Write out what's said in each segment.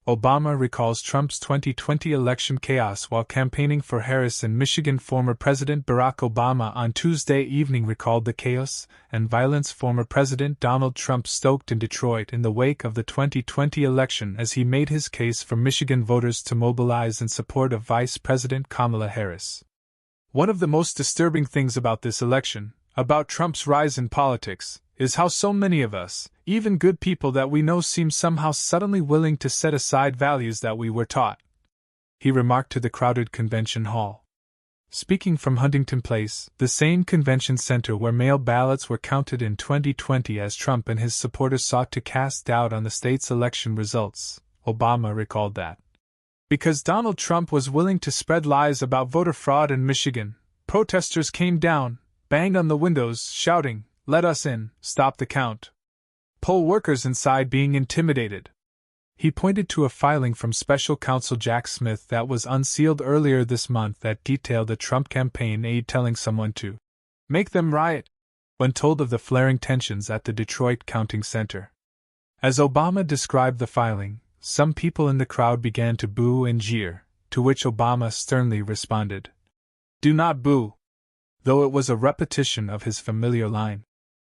Obama recalls Trump's 2020 election chaos while campaigning for Harris in Michigan. Former President Barack Obama on Tuesday evening recalled the chaos and violence former President Donald Trump stoked in Detroit in the wake of the 2020 election as he made his case for Michigan voters to mobilize in support of Vice President Kamala Harris. One of the most disturbing things about this election, about Trump's rise in politics, is how so many of us, even good people that we know, seem somehow suddenly willing to set aside values that we were taught, he remarked to the crowded convention hall. Speaking from Huntington Place, the same convention center where mail ballots were counted in 2020 as Trump and his supporters sought to cast doubt on the state's election results, Obama recalled that, because Donald Trump was willing to spread lies about voter fraud in Michigan, protesters came down, banged on the windows, shouting, "Let us in, stop the count." Poll workers inside being intimidated. He pointed to a filing from special counsel Jack Smith that was unsealed earlier this month that detailed a Trump campaign aide telling someone to make them riot when told of the flaring tensions at the Detroit counting center. As Obama described the filing, some people in the crowd began to boo and jeer, to which Obama sternly responded, "Do not boo," though it was a repetition of his familiar line,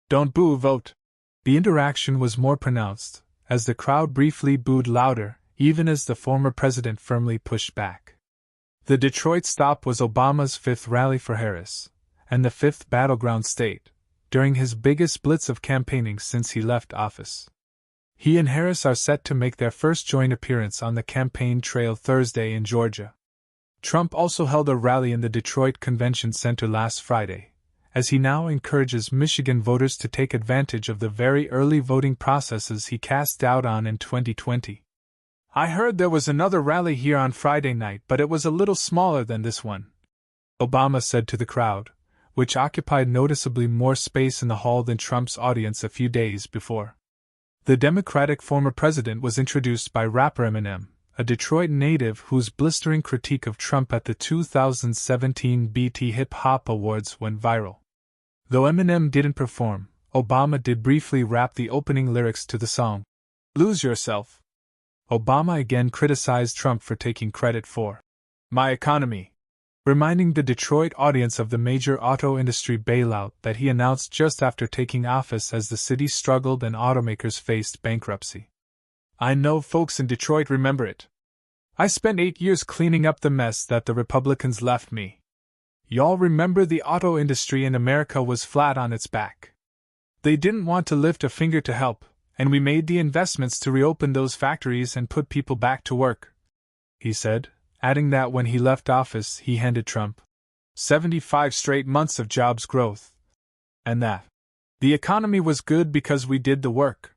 "Don't boo, vote." The interaction was more pronounced, as the crowd briefly booed louder, even as the former president firmly pushed back. The Detroit stop was Obama's fifth rally for Harris, and the fifth battleground state, during his biggest blitz of campaigning since he left office. He and Harris are set to make their first joint appearance on the campaign trail Thursday in Georgia. Trump also held a rally in the Detroit Convention Center last Friday, as he now encourages Michigan voters to take advantage of the very early voting processes he cast doubt on in 2020. "I heard there was another rally here on Friday night, but it was a little smaller than this one," Obama said to the crowd, which occupied noticeably more space in the hall than Trump's audience a few days before. The Democratic former president was introduced by rapper Eminem, a Detroit native whose blistering critique of Trump at the 2017 BET Hip Hop Awards went viral. Though Eminem didn't perform, Obama did briefly rap the opening lyrics to the song, "Lose Yourself." Obama again criticized Trump for taking credit for "my economy," reminding the Detroit audience of the major auto industry bailout that he announced just after taking office as the city struggled and automakers faced bankruptcy. "I know folks in Detroit remember it. I spent 8 years cleaning up the mess that the Republicans left me. Y'all remember the auto industry in America was flat on its back. They didn't want to lift a finger to help, and we made the investments to reopen those factories and put people back to work," he said, adding that when he left office he handed Trump 75 straight months of jobs growth, and that the economy was good because we did the work.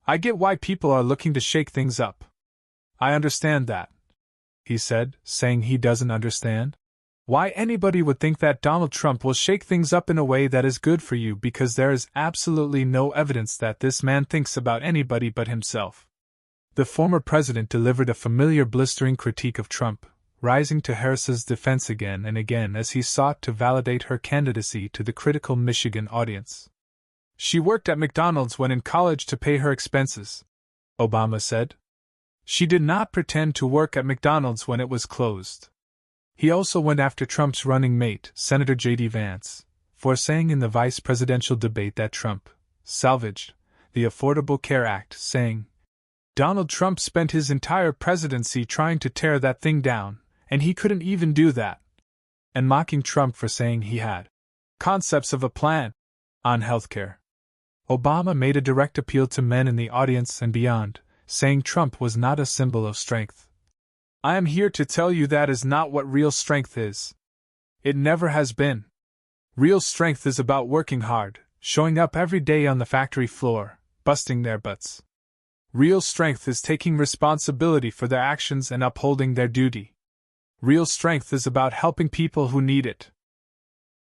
"I get why people are looking to shake things up. I understand that," he said, saying he doesn't understand why anybody would think that Donald Trump will shake things up in a way that is good for you, because there is absolutely no evidence that this man thinks about anybody but himself. The former president delivered a familiar blistering critique of Trump, rising to Harris's defense again and again as he sought to validate her candidacy to the critical Michigan audience. "She worked at McDonald's when in college to pay her expenses," Obama said. "She did not pretend to work at McDonald's when it was closed." He also went after Trump's running mate, Senator J.D. Vance, for saying in the vice presidential debate that Trump salvaged the Affordable Care Act, saying, "Donald Trump spent his entire presidency trying to tear that thing down, and he couldn't even do that," and mocking Trump for saying he had concepts of a plan on healthcare. Obama made a direct appeal to men in the audience and beyond, saying Trump was not a symbol of strength. "I am here to tell you that is not what real strength is. It never has been. Real strength is about working hard, showing up every day on the factory floor, busting their butts. Real strength is taking responsibility for their actions and upholding their duty. Real strength is about helping people who need it.